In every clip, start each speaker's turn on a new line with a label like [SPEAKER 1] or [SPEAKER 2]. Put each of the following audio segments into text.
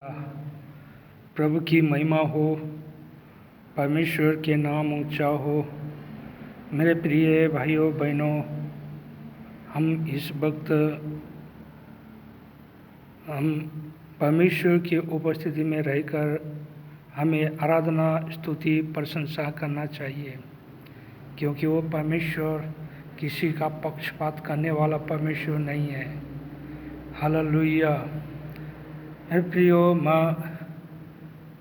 [SPEAKER 1] प्रभु की महिमा हो, परमेश्वर के नाम ऊंचा हो। मेरे प्रिय भाइयों बहनों, हम इस वक्त हम परमेश्वर की उपस्थिति में रहकर हमें आराधना, स्तुति, प्रशंसा करना चाहिए, क्योंकि वो परमेश्वर किसी का पक्षपात करने वाला परमेश्वर नहीं है। हालेलुया। मेरे प्रियो,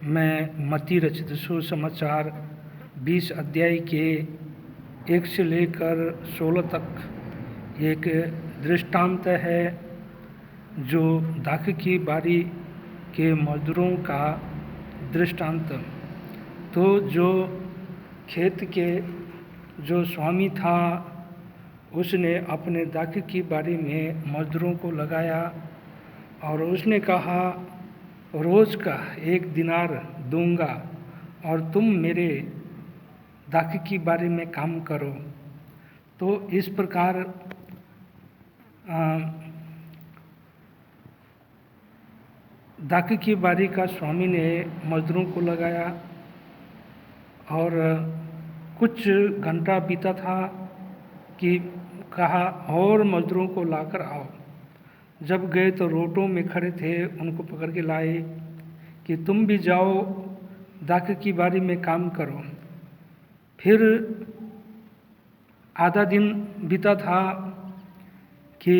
[SPEAKER 1] मैं मत्ती रचित सुसमाचार 20 अध्याय के 1 से लेकर 16 तक एक दृष्टांत है जो दाख की बारी के मजदूरों का दृष्टांत। तो जो खेत के जो स्वामी था, उसने अपने दाख की बारी में मजदूरों को लगाया और उसने कहा, रोज़ का 1 दिनार दूंगा और तुम मेरे दाख की बारी में काम करो। तो इस प्रकार दाख की बारी का स्वामी ने मजदूरों को लगाया और कुछ घंटा बीता था कि कहा और मजदूरों को लाकर आओ। जब गए तो रोटों में खड़े थे, उनको पकड़ के लाए कि तुम भी जाओ दाख की बारी में काम करो। फिर आधा दिन बीता था कि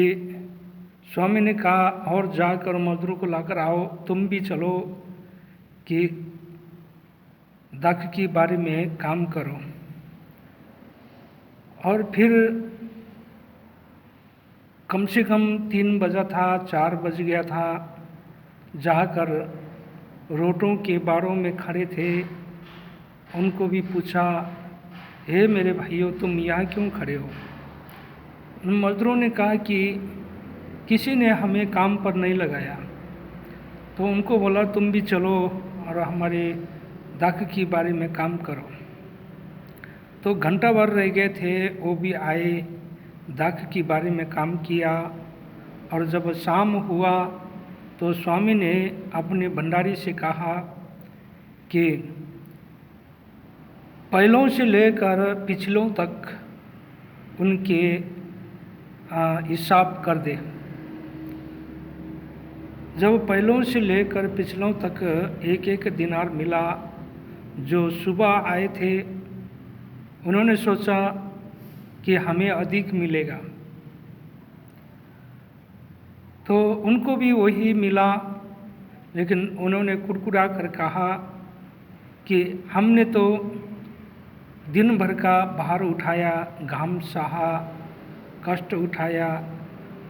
[SPEAKER 1] स्वामी ने कहा और जाकर मजदूरों को लाकर आओ, तुम भी चलो कि दाख की बारी में काम करो। और फिर कम से कम 3 बजा था, 4 बज गया था, जाकर रोटों के बारों में खड़े थे, उनको भी पूछा, हे मेरे भाइयों, तुम यहाँ क्यों खड़े हो? उन मजदूरों ने कहा कि किसी ने हमें काम पर नहीं लगाया। तो उनको बोला, तुम भी चलो और हमारे दाख की बारी में काम करो। तो घंटा भर रह गए थे, वो भी आए, दाख की बारी में काम किया। और जब शाम हुआ तो स्वामी ने अपने भंडारी से कहा कि पहलों से लेकर पिछलों तक उनके हिसाब कर दे। जब पहलों से लेकर पिछलों तक 1-1 दिनार मिला, जो सुबह आए थे उन्होंने सोचा कि हमें अधिक मिलेगा, तो उनको भी वही मिला। लेकिन उन्होंने कुड़कुड़ा कर कहा कि हमने तो दिन भर का भार उठाया, घाम सहा, कष्ट उठाया,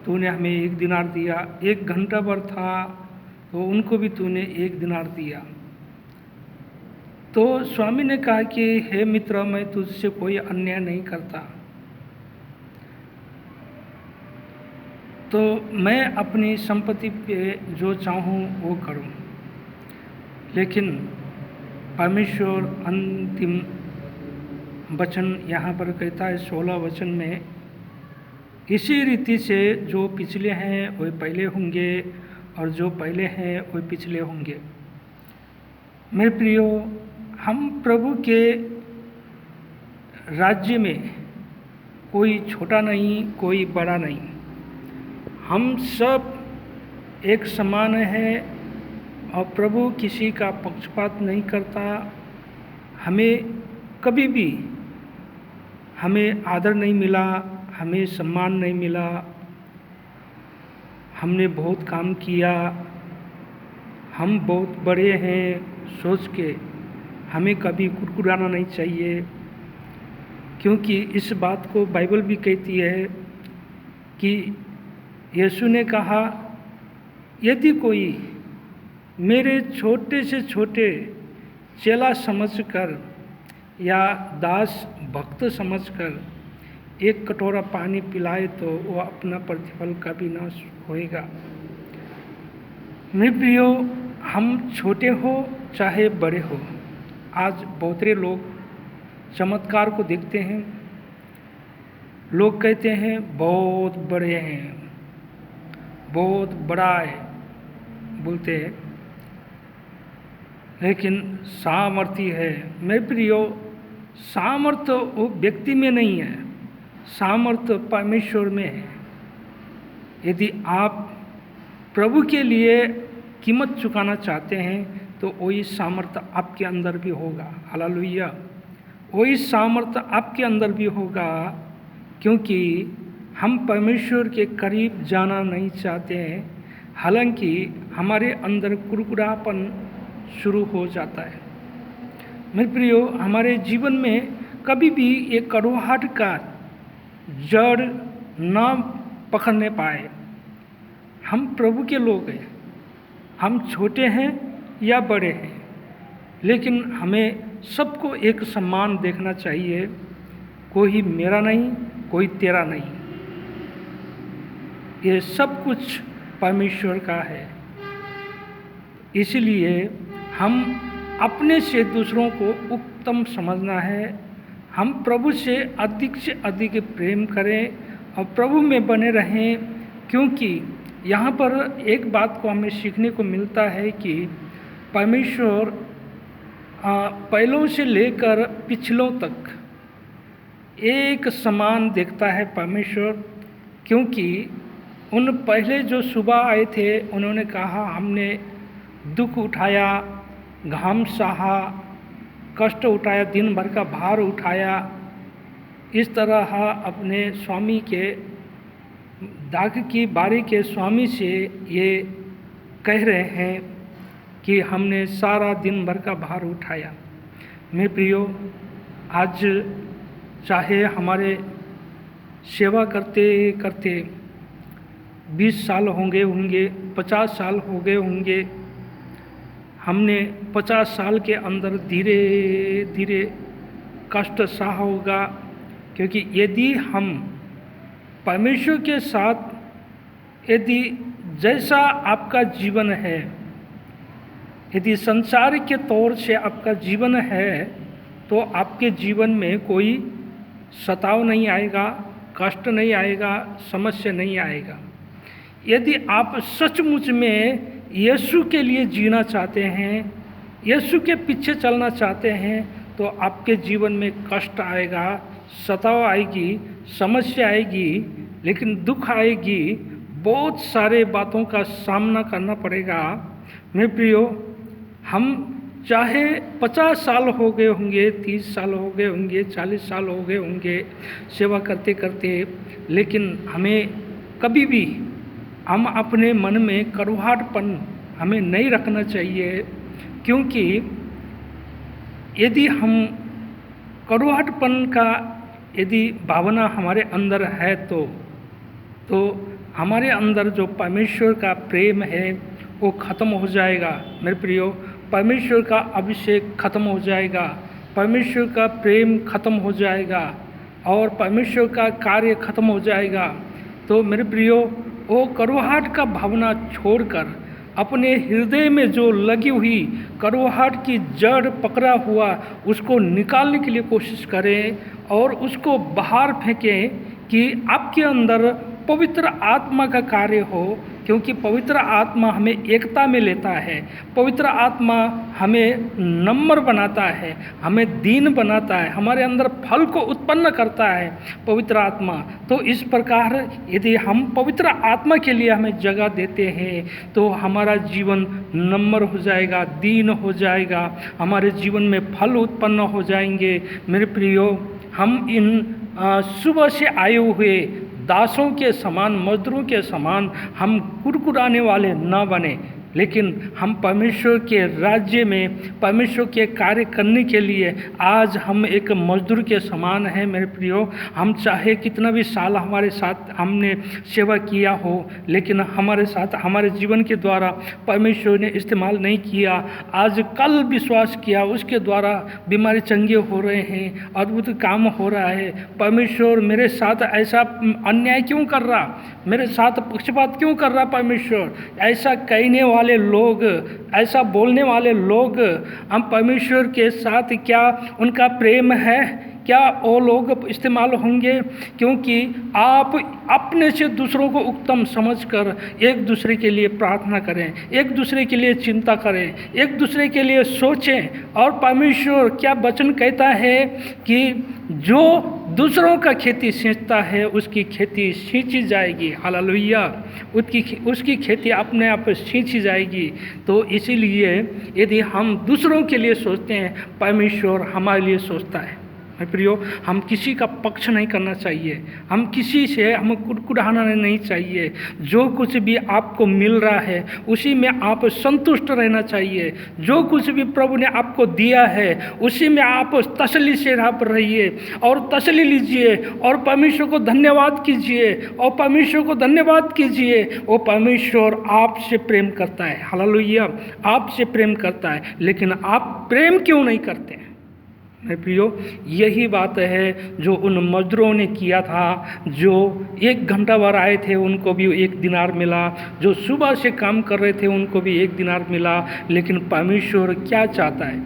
[SPEAKER 1] तूने हमें 1 दिनार दिया। 1 घंटा भर था तो उनको भी तूने 1 दिनार दिया। तो स्वामी ने कहा कि हे मित्र, मैं तुझसे कोई अन्याय नहीं करता, तो मैं अपनी संपत्ति पे जो चाहूँ वो करूँ। लेकिन परमेश्वर अंतिम वचन यहाँ पर कहता है 16 वचन में, इसी रीति से जो पिछले हैं वे पहले होंगे और जो पहले हैं वे पिछले होंगे। मेरे प्रियो, हम प्रभु के राज्य में कोई छोटा नहीं, कोई बड़ा नहीं, हम सब एक समान है और प्रभु किसी का पक्षपात नहीं करता। हमें कभी भी हमें आदर नहीं मिला, हमें सम्मान नहीं मिला, हमने बहुत काम किया, हम बहुत बड़े हैं सोच के हमें कभी कुड़कुड़ाना नहीं चाहिए, क्योंकि इस बात को बाइबल भी कहती है कि यीशु ने कहा, यदि कोई मेरे छोटे से छोटे चेला समझकर या दास भक्त समझकर 1 कटोरा पानी पिलाए तो वो अपना प्रतिफल कभी ना होएगा। मेरे प्रियो, हम छोटे हो चाहे बड़े हो, आज बहुत से लोग चमत्कार को देखते हैं, लोग कहते हैं बहुत बड़े हैं, बहुत बड़ा है बोलते हैं, लेकिन सामर्थ्य है। मेरे प्रियो, सामर्थ्य वो व्यक्ति में नहीं है, सामर्थ्य परमेश्वर में है। यदि आप प्रभु के लिए कीमत चुकाना चाहते हैं तो वही सामर्थ्य आपके अंदर भी होगा। हालेलुया। वही सामर्थ्य आपके अंदर भी होगा, क्योंकि हम परमेश्वर के करीब जाना नहीं चाहते हैं। हालांकि हमारे अंदर कुरकुरापन शुरू हो जाता है। मेरे प्रियो, हमारे जीवन में कभी भी एक कड़वाहट का जड़ न पकड़ने पाए। हम प्रभु के लोग हैं, हम छोटे हैं या बड़े हैं, लेकिन हमें सबको एक सम्मान देखना चाहिए। कोई मेरा नहीं, कोई तेरा नहीं, ये सब कुछ परमेश्वर का है। इसलिए हम अपने से दूसरों को उत्तम समझना है। हम प्रभु से अधिक प्रेम करें और प्रभु में बने रहें, क्योंकि यहाँ पर एक बात को हमें सीखने को मिलता है कि परमेश्वर पहलों से लेकर पिछलों तक एक समान देखता है परमेश्वर। क्योंकि उन पहले जो सुबह आए थे, उन्होंने कहा हमने दुख उठाया, घाम सहा, कष्ट उठाया, दिन भर का भार उठाया। इस तरह अपने स्वामी के दाग की बारी के स्वामी से ये कह रहे हैं कि हमने सारा दिन भर का भार उठाया। मेरे प्रियो, आज चाहे हमारे सेवा करते करते 20 साल होंगे 50 साल हो गए होंगे, हमने 50 साल के अंदर धीरे धीरे कष्ट सहा होगा। क्योंकि यदि हम परमेश्वर के साथ, यदि जैसा आपका जीवन है, यदि संसार के तौर से आपका जीवन है, तो आपके जीवन में कोई सताव नहीं आएगा, कष्ट नहीं आएगा, समस्या नहीं आएगा। यदि आप सचमुच में यीशु के लिए जीना चाहते हैं, यीशु के पीछे चलना चाहते हैं, तो आपके जीवन में कष्ट आएगा, सताव आएगी, समस्या आएगी, लेकिन दुख आएगी, बहुत सारे बातों का सामना करना पड़ेगा। मेरे प्रियो, हम चाहे 50 साल हो गए होंगे, 30 साल हो गए होंगे, 40 साल हो गए होंगे सेवा करते करते, लेकिन हमें कभी भी हम अपने मन में कड़वाहटपन हमें नहीं रखना चाहिए। क्योंकि यदि हम कड़वाहटपन का यदि भावना हमारे अंदर है तो हमारे अंदर जो परमेश्वर का प्रेम है वो ख़त्म हो जाएगा। मेरे प्रियो, परमेश्वर का अभिषेक ख़त्म हो जाएगा, परमेश्वर का प्रेम ख़त्म हो जाएगा और परमेश्वर का कार्य ख़त्म हो जाएगा। तो मेरे प्रियो, वो कड़वाहट का भावना छोड़कर अपने हृदय में जो लगी हुई कड़वाहट की जड़ पकड़ा हुआ, उसको निकालने के लिए कोशिश करें और उसको बाहर फेंकें कि आपके अंदर पवित्र आत्मा का कार्य हो। क्योंकि पवित्र आत्मा हमें एकता में लेता है, पवित्र आत्मा हमें नम्र बनाता है, हमें दीन बनाता है, हमारे अंदर फल को उत्पन्न करता है पवित्र आत्मा। तो इस प्रकार यदि हम पवित्र आत्मा के लिए हमें जगह देते हैं तो हमारा जीवन नम्र हो जाएगा, दीन हो जाएगा, हमारे जीवन में फल उत्पन्न हो जाएंगे। मेरे प्रियो, हम इन सुबह से आए हुए दासों के समान, मजदूरों के समान हम कुरकुराने वाले न बने, लेकिन हम परमेश्वर के राज्य में परमेश्वर के कार्य करने के लिए आज हम एक मजदूर के समान हैं। मेरे प्रियो, हम चाहे कितना भी साल हमारे साथ हमने सेवा किया हो, लेकिन हमारे साथ हमारे जीवन के द्वारा परमेश्वर ने इस्तेमाल नहीं किया। आज कल विश्वास किया, उसके द्वारा बीमारी चंगे हो रहे हैं, अद्भुत काम हो रहा है। परमेश्वर मेरे साथ ऐसा अन्याय क्यों कर रहा, मेरे साथ पक्षपात क्यों कर रहा परमेश्वर? ऐसा कहने वाले लोग, ऐसा बोलने वाले लोग, हम परमेश्वर के साथ क्या उनका प्रेम है? क्या वो लोग इस्तेमाल होंगे? क्योंकि आप अपने से दूसरों को उत्तम समझकर एक दूसरे के लिए प्रार्थना करें, एक दूसरे के लिए चिंता करें, एक दूसरे के लिए सोचें। और परमेश्वर क्या वचन कहता है कि जो दूसरों का खेती सींचता है उसकी खेती सींची जाएगी। हालेलुया। उसकी खेती अपने आप सींची जाएगी। तो इसीलिए यदि हम दूसरों के लिए सोचते हैं, परमेश्वर हमारे लिए सोचता है। मेरे प्रियो, हम किसी का पक्ष नहीं करना चाहिए, हम किसी से हमें कुड़कुड़ाना नहीं चाहिए। जो कुछ भी आपको मिल रहा है उसी में आप संतुष्ट रहना चाहिए। जो कुछ भी प्रभु ने आपको दिया है उसी में आप तसल्ली से रहिए और तसल्ली लीजिए और परमेश्वर को धन्यवाद कीजिए और परमेश्वर को धन्यवाद कीजिए। वो परमेश्वर आपसे प्रेम करता है। हालेलुया। आपसे प्रेम करता है, लेकिन आप प्रेम क्यों नहीं करते हैं? मेरे प्रियो, यही बात है जो उन मजदूरों ने किया था। जो 1 घंटा भर आए थे उनको भी 1 दिनार मिला, जो सुबह से काम कर रहे थे उनको भी 1 दिनार मिला। लेकिन परमेश्वर क्या चाहता है?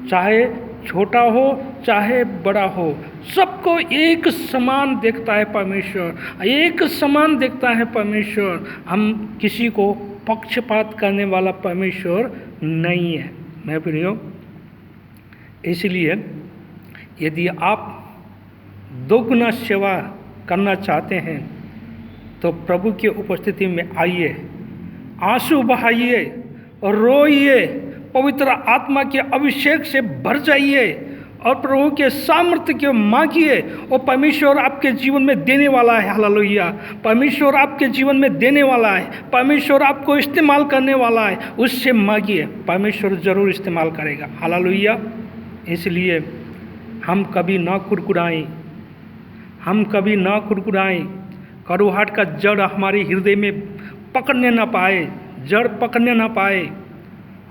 [SPEAKER 1] चाहे छोटा हो चाहे बड़ा हो, सबको एक समान देखता है परमेश्वर, एक समान देखता है परमेश्वर। हम किसी को पक्षपात करने वाला परमेश्वर नहीं है। मेरे प्रियो, इसलिए यदि आप दोगुना सेवा करना चाहते हैं तो प्रभु की उपस्थिति में आइए, आंसू बहाइए, रोइए, पवित्र आत्मा के अभिषेक से भर जाइए और प्रभु के सामर्थ्य के मांगिए। और परमेश्वर आपके जीवन में देने वाला है। हालेलुया। परमेश्वर आपके जीवन में देने वाला है, परमेश्वर आपको इस्तेमाल करने वाला है। उससे मांगिए, परमेश्वर जरूर इस्तेमाल करेगा। हालेलुया। इसलिए हम कभी ना कुड़कुड़ाएं, हम कभी ना कुड़कुड़ाएं। कड़वाहट का जड़ हमारे हृदय में पकड़ने ना पाए, जड़ पकड़ने ना पाए।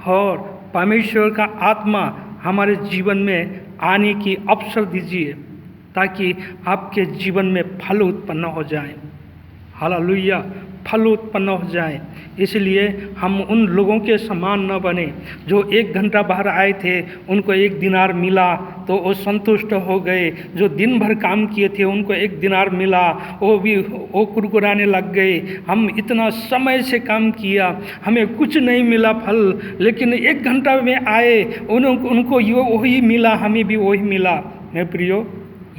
[SPEAKER 1] और परमेश्वर का आत्मा हमारे जीवन में आने की अवसर दीजिए ताकि आपके जीवन में फल उत्पन्न हो जाए। हालेलुया। फल उत्पन्न हो जाए। इसलिए हम उन लोगों के समान न बने जो 1 घंटा बाहर आए थे, उनको 1 दिनार मिला तो वो संतुष्ट हो गए। जो दिन भर काम किए थे उनको 1 दिनार मिला, वो कुड़कुड़ाने लग गए। हम इतना समय से काम किया, हमें कुछ नहीं मिला फल, लेकिन 1 घंटा में आए उनको वही मिला, हमें भी वही मिला। मेरे प्रियो,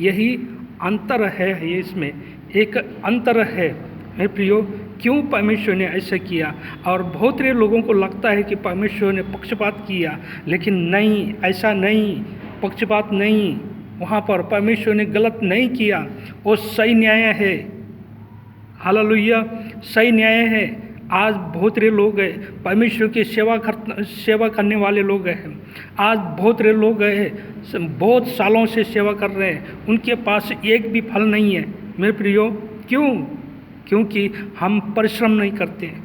[SPEAKER 1] यही अंतर है, इसमें एक अंतर है। मेरे प्रियो, क्यों परमेश्वर ने ऐसा किया? और बहुत सारे लोगों को लगता है कि परमेश्वर ने पक्षपात किया, लेकिन नहीं, ऐसा नहीं, पक्षपात नहीं। वहाँ पर परमेश्वर ने गलत नहीं किया, वो सही न्याय है। हालेलुया। सही न्याय है। आज बहुत सारे लोग हैं परमेश्वर की सेवा करने वाले लोग हैं। आज बहुत सारे लोग हैं बहुत सालों से सेवा कर रहे हैं, उनके पास एक भी फल नहीं है। मेरे प्रियो, क्यों? क्योंकि हम परिश्रम नहीं करते हैं,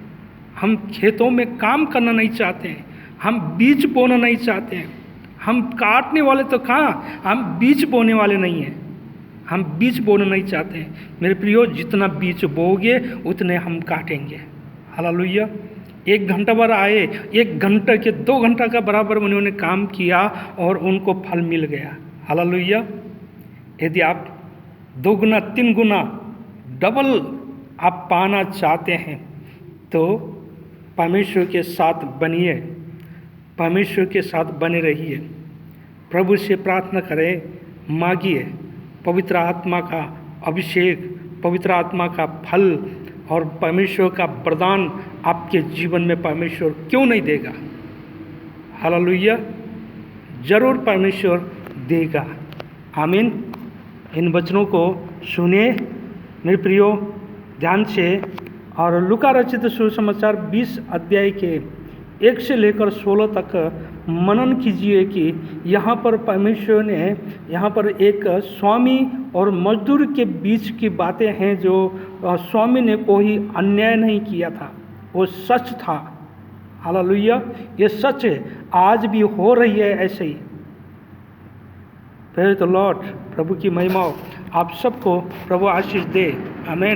[SPEAKER 1] हम खेतों में काम करना नहीं चाहते हैं, हम बीज बोना नहीं चाहते हैं। हम काटने वाले तो कहाँ, हम बीज बोने वाले नहीं हैं, हम बीज बोना नहीं चाहते हैं। मेरे प्रियो, जितना बीज बोओगे उतने हम काटेंगे। हालेलुया। 1 घंटा भर आए, 1 घंटा के 2 घंटा का बराबर उन्होंने काम किया और उनको फल मिल गया। हालेलुया। यदि आप 2 गुना 3 गुना डबल आप पाना चाहते हैं तो परमेश्वर के साथ बनिए, परमेश्वर के साथ बने रहिए। प्रभु से प्रार्थना करें, मांगिए पवित्र आत्मा का अभिषेक, पवित्र आत्मा का फल और परमेश्वर का वरदान आपके जीवन में परमेश्वर क्यों नहीं देगा? हालेलुया। जरूर परमेश्वर देगा। आमीन। इन वचनों को सुने मेरे प्रियो ध्यान से। और लूका रचित सुसमाचार 20 अध्याय के 1 से लेकर 16 तक मनन कीजिए कि यहाँ पर परमेश्वर ने, यहाँ पर एक स्वामी और मजदूर के बीच की बातें हैं। जो स्वामी ने कोई अन्याय नहीं किया था, वो सच था। हालेलुया। ये सच है, आज भी हो रही है ऐसे ही। Praise the lord. प्रभु की महिमा आप सबको प्रभु आशीष दे। आमीन।